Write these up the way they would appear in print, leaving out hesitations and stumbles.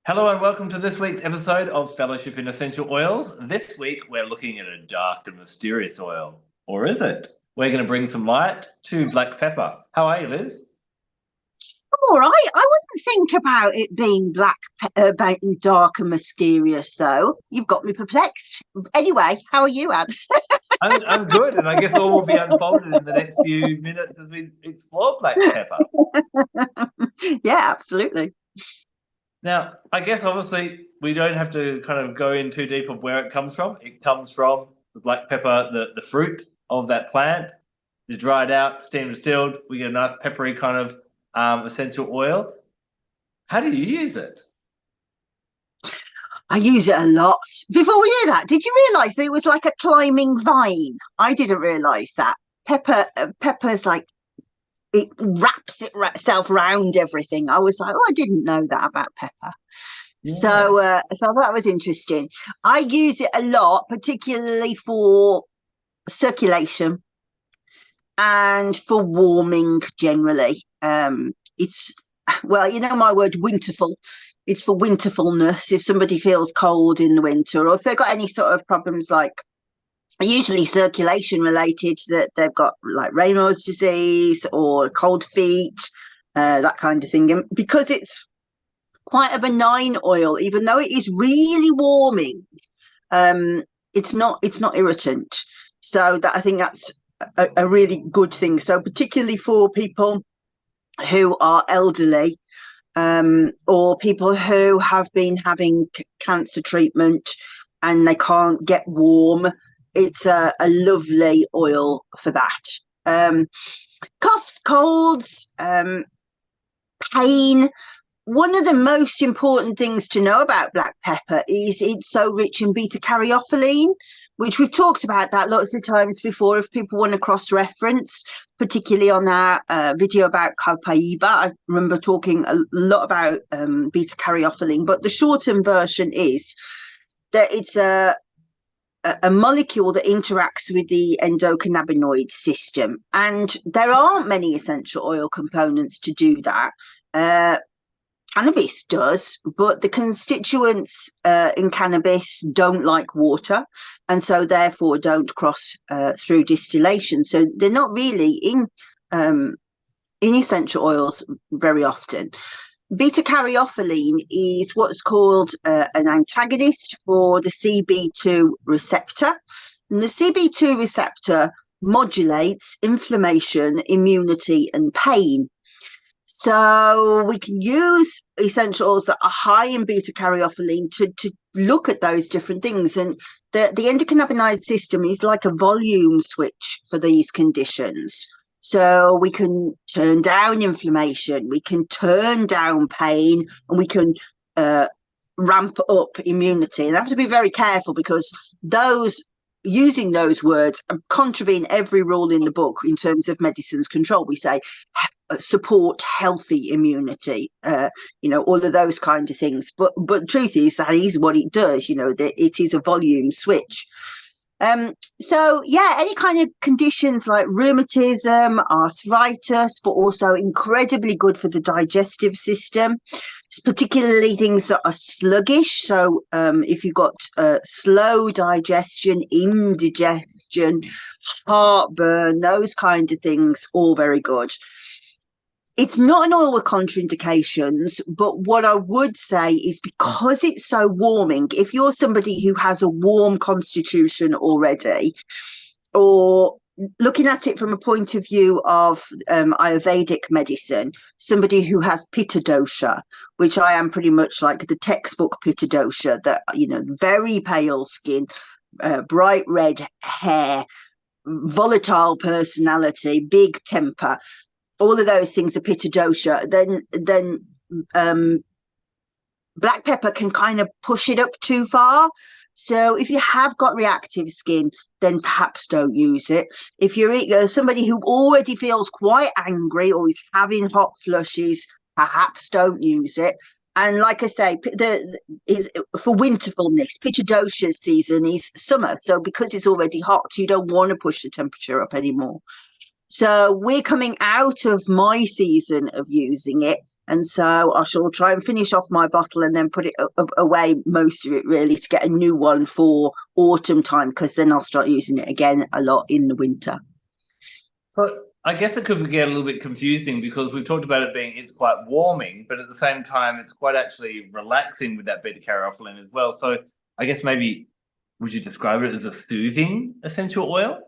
Hello and welcome to this week's episode of Fellowship in Essential Oils. This week we're looking at a dark and mysterious oil. Or is it? We're going to bring some light to black pepper. How are you, Liz? All right. I wouldn't think about it being about dark and mysterious, though. You've got me perplexed. Anyway, how are you, Ad? I'm good, and I guess all will be unfolded in the next few minutes as we explore black pepper. Yeah, absolutely. Now, I guess obviously we don't have to kind of go in too deep of where it comes from. It comes from the black pepper, the fruit of that plant is dried out, steamed, distilled. We get a nice peppery kind of essential oil. How do you use it? I use it a lot. Before we do that, did you realise that it was like a climbing vine? I didn't realise that. Pepper's like it wraps itself around everything. I was like, oh, I didn't know that about pepper. Yeah. So that was interesting. I use it a lot, particularly for circulation and for warming generally. It's well, you know my word winterful. It's for winterfulness. If somebody feels cold in the winter, or if they've got any sort of problems like usually circulation related, that they've got like Raynaud's disease or cold feet, that kind of thing. And because it's quite a benign oil, even though it is really warming, it's not irritant. So that I think that's a really good thing. So particularly for people who are elderly, or people who have been having cancer treatment and they can't get warm, it's a lovely oil for that. Coughs, colds, pain. One of the most important things to know about black pepper is it's so rich in beta caryophyllene, which we've talked about that lots of times before. If people want to cross-reference, particularly on our video about copaiba, I remember talking a lot about beta caryophyllene, but the shortened version is that it's a molecule that interacts with the endocannabinoid system, and there aren't many essential oil components to do that. Cannabis does, but the constituents in cannabis don't like water, and so therefore don't cross through distillation. So they're not really in essential oils very often. Beta caryophyllene is what's called an antagonist for the CB2 receptor. And the CB2 receptor modulates inflammation, immunity, and pain. So we can use essential oils that are high in beta caryophyllene to look at those different things. And the endocannabinoid system is like a volume switch for these conditions. So we can turn down inflammation, we can turn down pain, and we can ramp up immunity. And I have to be very careful because using those words contravene every rule in the book in terms of medicines control. We say support healthy immunity, all of those kind of things. But truth is that is what it does. That it is a volume switch. So yeah, any kind of conditions like rheumatism, arthritis, but also incredibly good for the digestive system. It's particularly things that are sluggish. So if you've got slow digestion, indigestion, heartburn, those kind of things, all very good. It's not an oil with contraindications, but what I would say is because it's so warming, if you're somebody who has a warm constitution already, or looking at it from a point of view of Ayurvedic medicine, somebody who has pitta dosha, which I am pretty much like the textbook pitta dosha, that, very pale skin, bright red hair, volatile personality, big temper, all of those things are pitta dosha, then black pepper can kind of push it up too far. So if you have got reactive skin, then perhaps don't use it. If you're somebody who already feels quite angry or is having hot flushes, perhaps don't use it. And like I say, for winterfulness, pitta dosha season is summer. So because it's already hot, you don't want to push the temperature up anymore. So we're coming out of my season of using it, And so I shall try and finish off my bottle and then put it away, most of it really, to get a new one for autumn time, because then I'll start using it again a lot in the winter. So I guess it could get a little bit confusing because we've talked about it being it's quite warming, but at the same time it's quite actually relaxing with that beta carotene as well. So I guess maybe would you describe it as a soothing essential oil?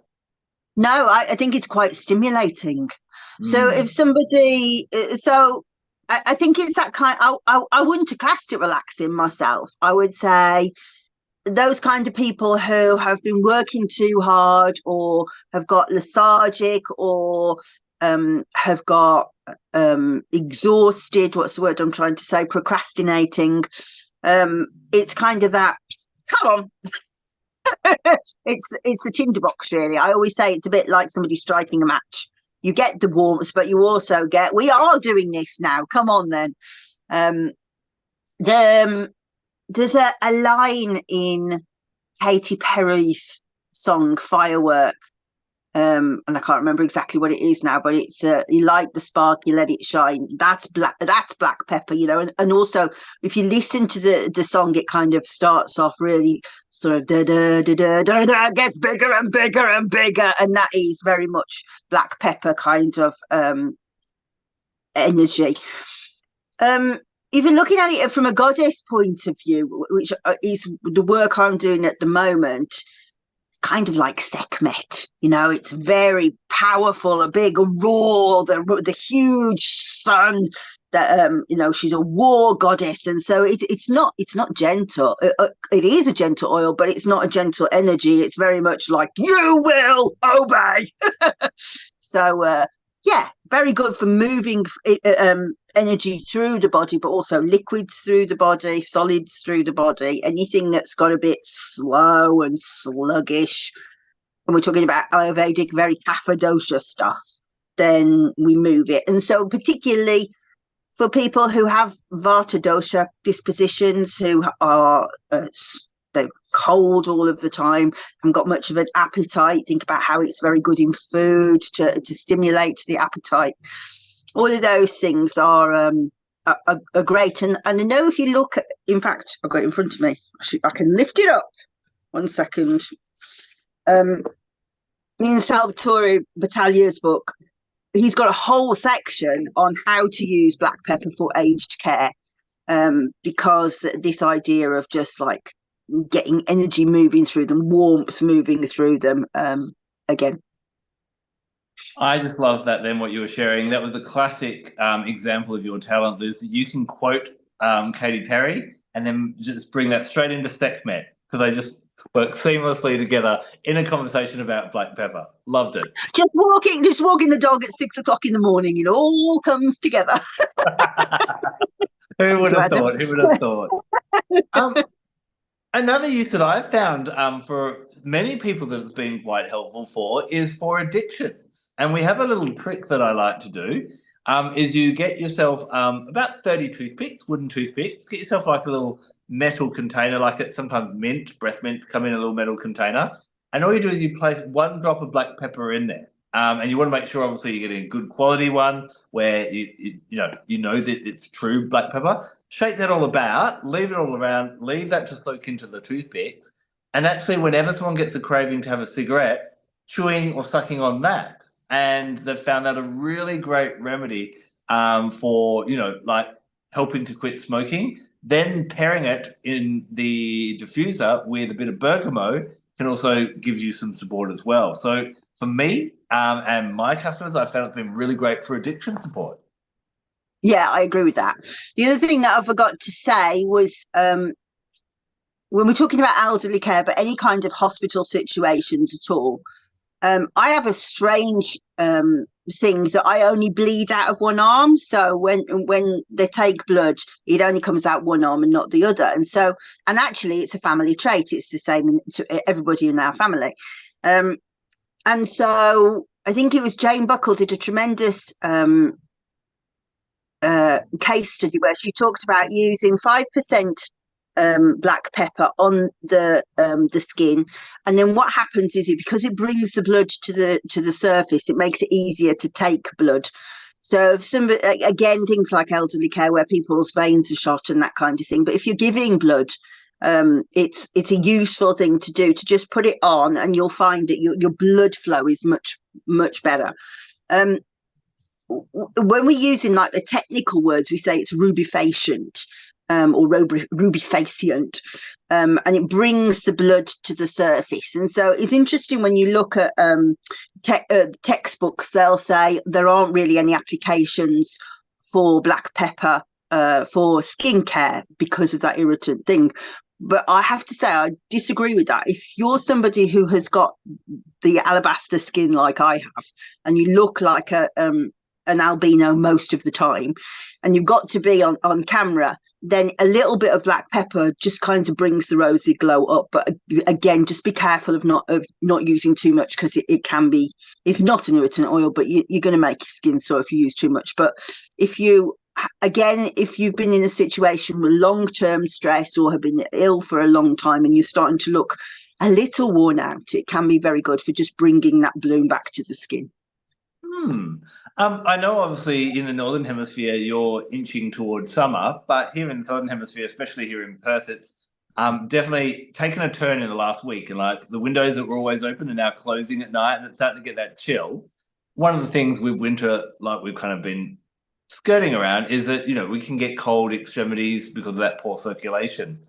No, I think it's quite stimulating. So Mm. if somebody, so I think it's that kind. I wouldn't have classed it relaxing myself. I would say those kind of people who have been working too hard, or have got lethargic, or have got exhausted. What's the word I'm trying to say? Procrastinating. It's kind of that. Come on. It's the tinderbox, really. I always say it's a bit like somebody striking a match. You get the warmth, but you also get, we are doing this now. Come on, then. There's a line in Katy Perry's song Firework, and I can't remember exactly what it is now, but it's you light the spark, you let it shine. That's black pepper, you know. And also, if you listen to the song, it kind of starts off really sort of da da da da da da, gets bigger and bigger and bigger, and that is very much black pepper kind of energy. If you're looking at it from a goddess point of view, which is the work I'm doing at the moment, kind of like Sekhmet, you know. It's very powerful, a big raw, the huge sun that you know, she's a war goddess, and so it's not gentle. It is a gentle oil, but it's not a gentle energy. It's very much like, you will obey. So yeah, very good for moving energy through the body, but also liquids through the body, solids through the body. Anything that's got a bit slow and sluggish, and we're talking about Ayurvedic, very kapha dosha stuff, then we move it. And so particularly for people who have vata dosha dispositions, who are they're cold all of the time, haven't got much of an appetite, think about how it's very good in food to stimulate the appetite. All of those things are great. And I know if you look at, in fact, I've got it in front of me. I can lift it up. 1 second. In Salvatore Battaglia's book, he's got a whole section on how to use black pepper for aged care, because this idea of just like getting energy moving through them, warmth moving through them, again. I just love that then what you were sharing. That was a classic example of your talent, Liz. You can quote Katy Perry and then just bring that straight into Sekhmet, because they just work seamlessly together in a conversation about black pepper. Loved it. Just walking the dog at 6 o'clock in the morning, it all comes together. Who would have thought? Who would have thought? Another use that I've found for many people that it's been quite helpful for is for addictions. And we have a little trick that I like to do, is you get yourself about 30 toothpicks, wooden toothpicks, get yourself like a little metal container, like it's sometimes breath mint come in a little metal container. And all you do is you place 1 drop of black pepper in there. And you want to make sure, obviously, you're getting a good quality one where you know that it's true black pepper. Shake that all about, leave it all around, leave that to soak into the toothpicks. And actually, whenever someone gets a craving to have a cigarette, chewing or sucking on that. And they've found that a really great remedy for, like helping to quit smoking. Then pairing it in the diffuser with a bit of bergamot can also give you some support as well. So for me and my customers, I found it's been really great for addiction support. Yeah, I agree with that. The other thing that I forgot to say was when we're talking about elderly care, but any kind of hospital situations at all, I have a strange thing that I only bleed out of one arm. So when they take blood, it only comes out one arm and not the other. And actually, it's a family trait. It's the same to everybody in our family. And so I think it was Jane Buckle did a tremendous case study where she talked about using 5% black pepper on the skin, and then what happens is because it brings the blood to the surface, it makes it easier to take blood. So if somebody, again, things like elderly care where people's veins are shot and that kind of thing. But if you're giving blood, it's a useful thing to do, to just put it on, and you'll find that your blood flow is much better. Um, when we're using like the technical words, we say it's rubefacient, or rubefacient, and it brings the blood to the surface. And so it's interesting when you look at textbooks, they'll say there aren't really any applications for black pepper for skincare because of that irritant thing. But I have to say, I disagree with that. If you're somebody who has got the alabaster skin like I have, and you look like an albino most of the time, and you've got to be on camera, then a little bit of black pepper just kind of brings the rosy glow up. But again, just be careful of not using too much, because it can be, it's not an irritant oil, but you're going to make your skin sore if you use too much. But if you've been in a situation with long-term stress or have been ill for a long time and you're starting to look a little worn out, it can be very good for just bringing that bloom back to the skin. I know obviously in the Northern Hemisphere you're inching towards summer, but here in the Southern Hemisphere, especially here in Perth, it's definitely taken a turn in the last week. And like the windows that were always open are now closing at night, and it's starting to get that chill. One of the things with winter, like we've kind of been skirting around, is that, you know, we can get cold extremities because of that poor circulation.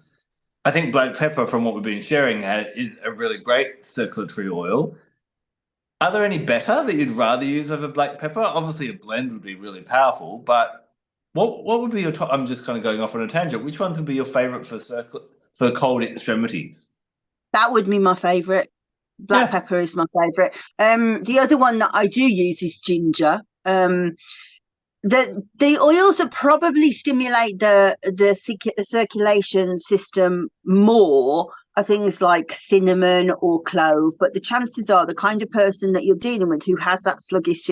I think black pepper, from what we've been sharing, is a really great circulatory oil. Are there any better that you'd rather use over black pepper? Obviously, a blend would be really powerful, but what would be your top? I'm just kind of going off on a tangent. Which ones would be your favourite for cold extremities? That would be my favourite. Black pepper is my favourite. The other one that I do use is ginger. The oils that probably stimulate the circulation system more are things like cinnamon or clove, but the chances are the kind of person that you're dealing with who has that sluggish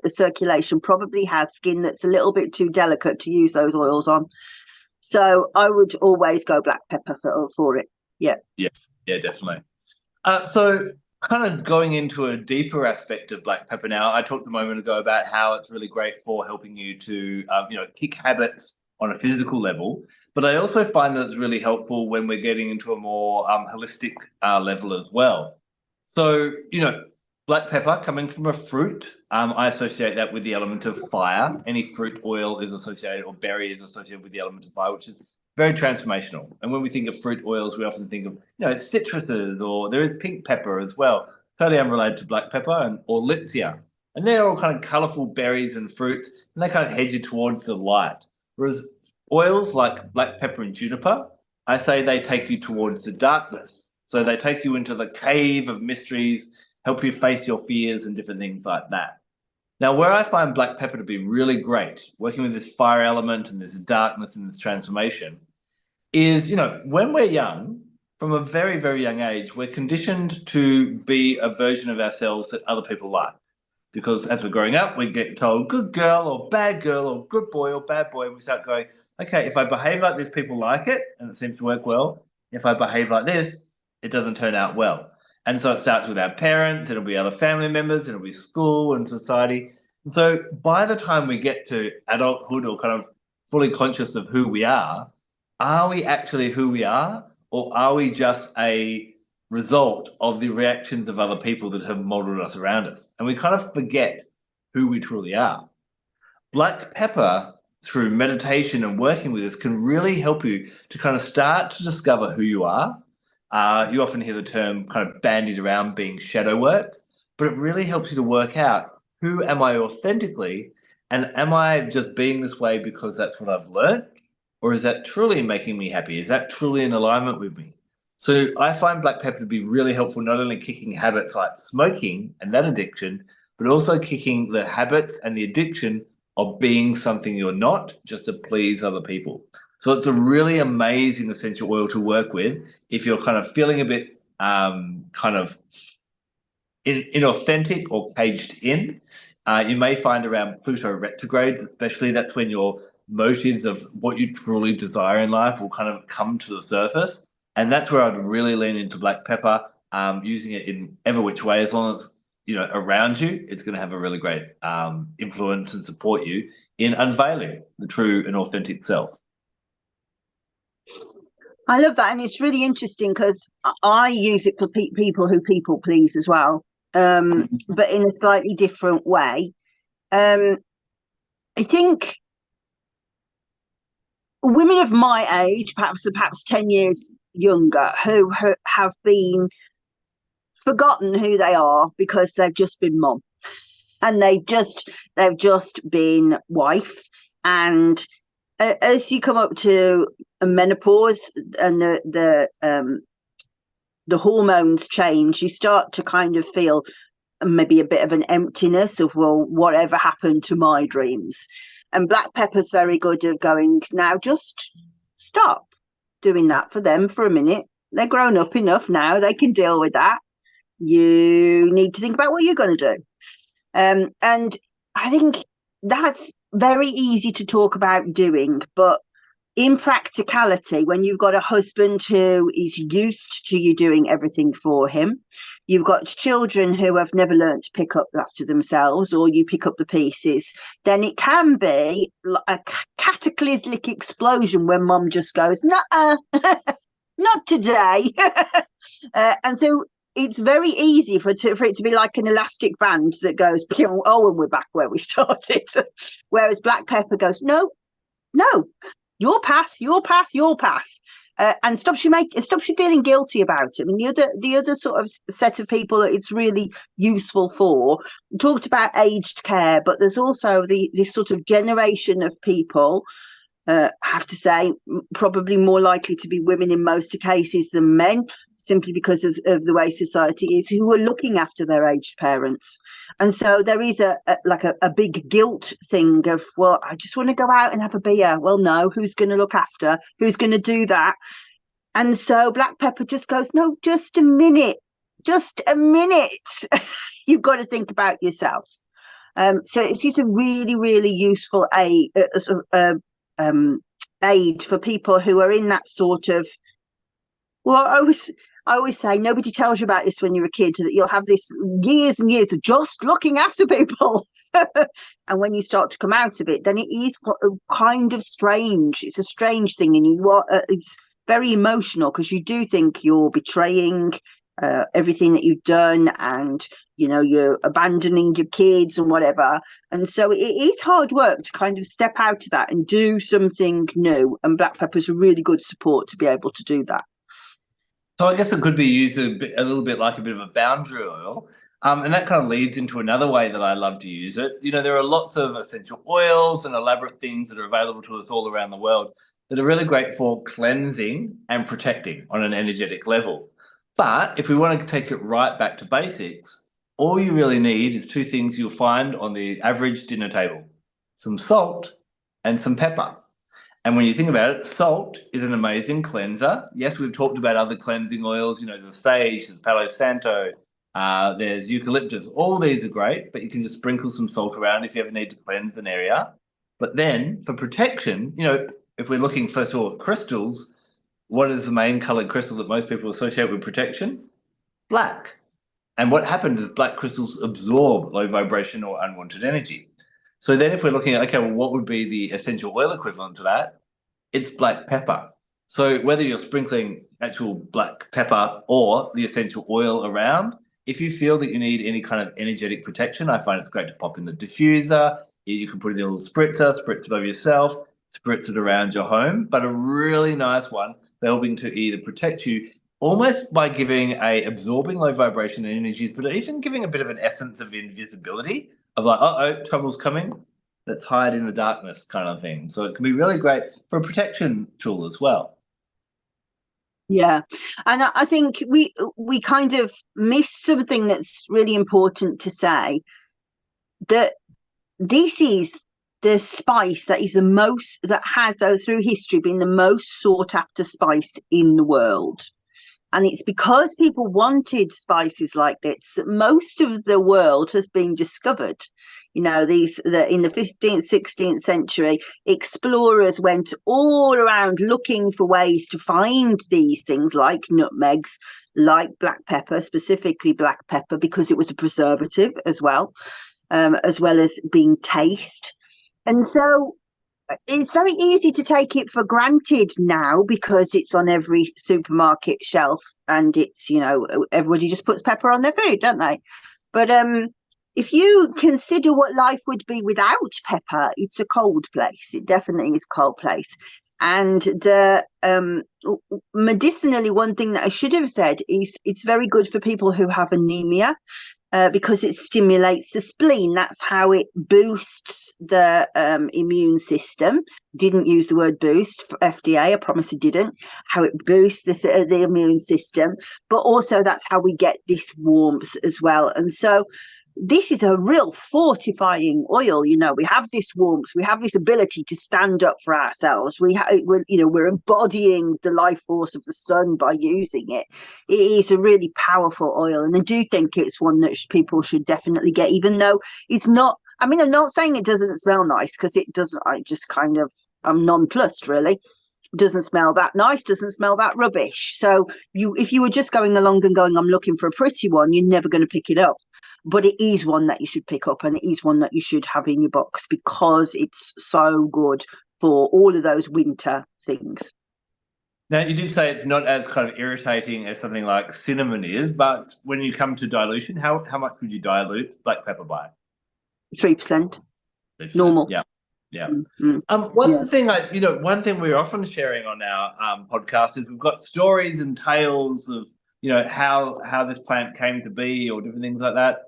circulation probably has skin that's a little bit too delicate to use those oils on. So I would always go black pepper for it. Yeah, Definitely. So kind of going into a deeper aspect of black pepper now, I talked a moment ago about how it's really great for helping you to, kick habits on a physical level. But I also find that it's really helpful when we're getting into a more holistic level as well. So, black pepper coming from a fruit, I associate that with the element of fire. Any fruit oil is associated, or berry is associated with the element of fire, which is very transformational. And when we think of fruit oils, we often think of, citruses, or there is pink pepper as well, totally unrelated to black pepper, or litsea. And they're all kind of colourful berries and fruits, and they kind of head you towards the light. Whereas oils like black pepper and juniper, I say they take you towards the darkness. So they take you into the cave of mysteries, help you face your fears and different things like that. Now, where I find black pepper to be really great, working with this fire element and this darkness and this transformation, is, when we're young, from a very, very young age, we're conditioned to be a version of ourselves that other people like. Because as we're growing up, we get told good girl or bad girl or good boy or bad boy. And we start going, okay, if I behave like this, people like it, and it seems to work well. If I behave like this, it doesn't turn out well. And so it starts with our parents, it'll be other family members, it'll be school and society. And so by the time we get to adulthood, or kind of fully conscious of who we are we actually who we are? Or are we just a result of the reactions of other people that have modeled us around us? And we kind of forget who we truly are. Black pepper, through meditation and working with this, can really help you to kind of start to discover who you are. You often hear the term kind of bandied around being shadow work, but it really helps you to work out, who am I authentically, and am I just being this way because that's what I've learned, or is that truly making me happy? Is that truly in alignment with me? So I find black pepper to be really helpful, not only kicking habits like smoking and that addiction, but also kicking the habits and the addiction of being something you're not, just to please other people. So it's a really amazing essential oil to work with if you're kind of feeling a bit kind of inauthentic or caged in. You may find around Pluto retrograde, especially, that's when your motives of what you truly desire in life will kind of come to the surface. And that's where I'd really lean into black pepper, using it in ever which way, as long as around you, it's going to have a really great influence and support you in unveiling the true and authentic self. I love that, and it's really interesting because I use it for people who people please as well, but in a slightly different way. I think women of my age, perhaps 10 years younger, who have been forgotten who they are because they've just been mum, and they've just been wife, and as you come up to menopause and the hormones change, you start to kind of feel maybe a bit of an emptiness of, well, whatever happened to my dreams? And black pepper's very good at going, now just stop doing that for them for a minute. They're grown up enough now, they can deal with that. You need to think about what you're going to do. And I think that's very easy to talk about doing, but in practicality, when you've got a husband who is used to you doing everything for him, you've got children who have never learned to pick up after themselves, or you pick up the pieces, then it can be a cataclysmic explosion when mum just goes, "Nuh-uh, not today." And so it's very easy for it to be like an elastic band that goes, oh, and we're back where we started. Whereas black pepper goes, no, your path, and stops you feeling guilty about it. I mean, the other sort of set of people that it's really useful for, we talked about aged care, but there's also this sort of generation of people, I have to say, probably more likely to be women in most cases than men, simply because of the way society is, who are looking after their aged parents. And so there is a big guilt thing of, well, I just want to go out and have a beer. Well, no, who's going to look after? Who's going to do that? And so black pepper just goes, no, just a minute. You've got to think about yourself. So it's just a really, really useful aid for people who are in that sort of, well, I always say, nobody tells you about this when you're a kid, that you'll have this years and years of just looking after people. And when you start to come out of it, then it is kind of strange. It's a strange thing. And it's very emotional, because you do think you're betraying everything that you've done, and, you're abandoning your kids and whatever. And so it is hard work to kind of step out of that and do something new. And black pepper is a really good support to be able to do that. So I guess it could be used a little bit like a bit of a boundary oil. And that kind of leads into another way that I love to use it. There are lots of essential oils and elaborate things that are available to us all around the world that are really great for cleansing and protecting on an energetic level. But if we want to take it right back to basics, all you really need is two things you'll find on the average dinner table: some salt and some pepper. And when you think about it, salt is an amazing cleanser. Yes, we've talked about other cleansing oils, the sage, there's Palo Santo, there's eucalyptus. All these are great, but you can just sprinkle some salt around if you ever need to cleanse an area. But then for protection, if we're looking first of all at crystals, what is the main coloured crystal that most people associate with protection? Black. And what happens is black crystals absorb low vibration or unwanted energy. So then if we're looking at, okay, well, what would be the essential oil equivalent to that? It's black pepper. So whether you're sprinkling actual black pepper or the essential oil around, if you feel that you need any kind of energetic protection, I find it's great to pop in the diffuser. You can put it in a little spritzer, spritz it over yourself, spritz it around your home. But a really nice one for helping to either protect you almost by absorbing low vibration energies, but even giving a bit of an essence of invisibility, of like, uh-oh, trouble's coming, let's hide in the darkness kind of thing. So it can be really great for a protection tool as well. Yeah, and I think we kind of miss something that's really important to say, that this is the spice that has through history been the most sought after spice in the world. And it's because people wanted spices like this that most of the world has been discovered. In the 15th, 16th century, explorers went all around looking for ways to find these things like nutmegs, like black pepper, specifically black pepper, because it was a preservative as well as being taste. And so it's very easy to take it for granted now because it's on every supermarket shelf, and it's, everybody just puts pepper on their food, don't they? But if you consider what life would be without pepper, it's a cold place. It definitely is a cold place. And the medicinally, one thing that I should have said is it's very good for people who have anemia. Because it stimulates the spleen. That's how it boosts the immune system. Didn't use the word boost for FDA, I promise I didn't. How it boosts the immune system, but also that's how we get this warmth as well. And so this is a real fortifying oil. We have this warmth, we have this ability to stand up for ourselves. We're embodying the life force of the sun by using it. It is a really powerful oil, and I do think it's one that people should definitely get, even though it's not. I mean, I'm not saying it doesn't smell nice, because it doesn't. I'm nonplussed, really. It doesn't smell that nice, doesn't smell that rubbish. So if you were just going along and going, I'm looking for a pretty one, you're never going to pick it up. But it is one that you should pick up, and it is one that you should have in your box, because it's so good for all of those winter things. Now, you did say it's not as kind of irritating as something like cinnamon is, but when you come to dilution, how much would you dilute black pepper by? 3%. Normal. Yeah. Yeah. Mm-hmm. One thing we're often sharing on our podcast is we've got stories and tales of, how this plant came to be, or different things like that.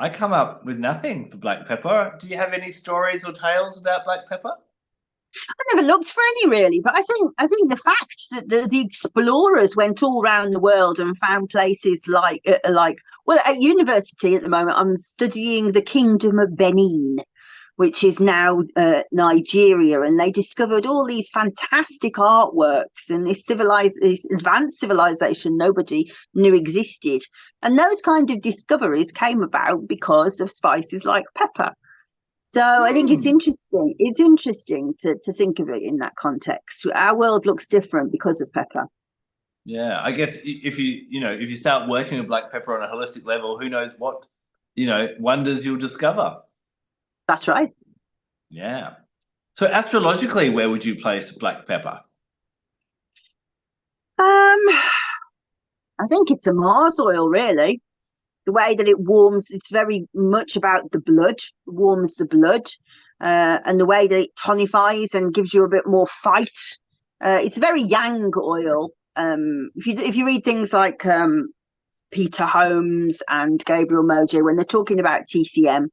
I come up with nothing for black pepper. Do you have any stories or tales about black pepper? I never looked for any, really, but I think the fact that the explorers went all around the world and found places like at university at the moment, I'm studying the Kingdom of Benin, which is now Nigeria, and they discovered all these fantastic artworks and this advanced civilization nobody knew existed. And those kind of discoveries came about because of spices like pepper. So I think it's interesting. It's interesting to think of it in that context. Our world looks different because of pepper. Yeah, I guess if you start working with black pepper on a holistic level, who knows what, wonders you'll discover. That's right. Yeah. So astrologically, where would you place black pepper? I think it's a Mars oil, really. The way that it warms, it's very much about the blood, warms the blood, and the way that it tonifies and gives you a bit more fight. It's a very yang oil. If you read things like Peter Holmes and Gabriel Mojo, when they're talking about TCM,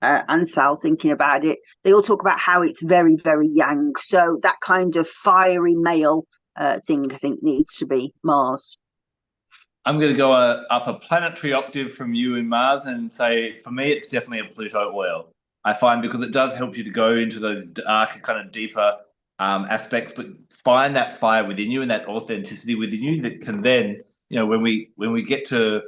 and Sal thinking about it, they all talk about how it's very, very yang. So that kind of fiery male thing, I think, needs to be Mars. I'm going to go up a planetary octave from you in Mars and say, for me, it's definitely a Pluto oil. I find, because it does help you to go into those darker, kind of deeper aspects, but find that fire within you and that authenticity within you that can then, when we get to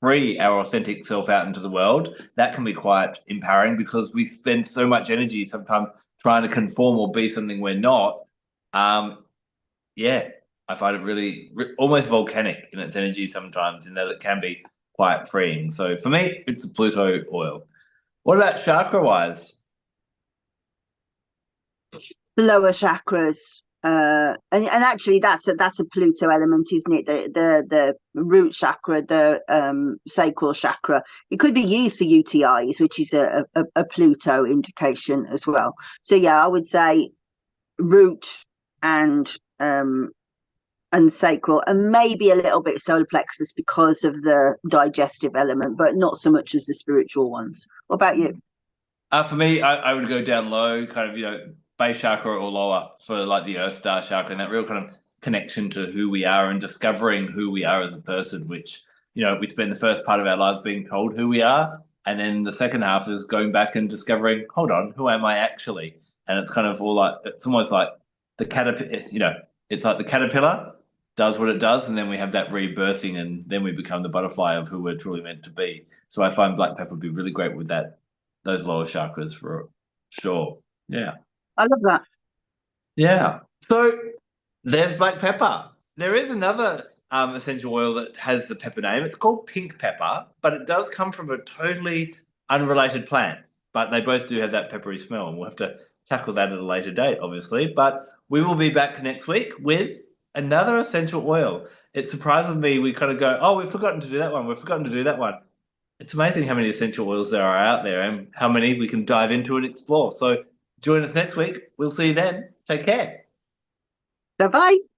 free our authentic self out into the world, that can be quite empowering, because we spend so much energy sometimes trying to conform or be something we're not. I find it really almost volcanic in its energy sometimes, in that it can be quite freeing. So for me, it's a Pluto oil. What about chakra-wise? The lower chakras, and actually that's a Pluto element, isn't it? The root chakra, the sacral chakra. It could be used for UTIs, which is a Pluto indication as well. So yeah, I would say root and sacral, and maybe a little bit solar plexus because of the digestive element, but not so much as the spiritual ones. What about you? For me, I would go down low, kind of, base chakra or lower, for like the Earth Star chakra, and that real kind of connection to who we are and discovering who we are as a person, which, we spend the first part of our lives being told who we are. And then the second half is going back and discovering, hold on, who am I actually? And it's kind of all like, it's almost like the caterpillar, it's like the caterpillar does what it does, and then we have that rebirthing, and then we become the butterfly of who we're truly meant to be. So I find black pepper would be really great with those lower chakras for sure. Yeah. I love that. Yeah. So there's black pepper. There is another essential oil that has the pepper name. It's called pink pepper, but it does come from a totally unrelated plant. But they both do have that peppery smell, and we'll have to tackle that at a later date, obviously. But we will be back next week with another essential oil. It surprises me. We kind of go, oh, we've forgotten to do that one. We've forgotten to do that one. It's amazing how many essential oils there are out there and how many we can dive into and explore. So join us next week. We'll see you then. Take care. Bye bye.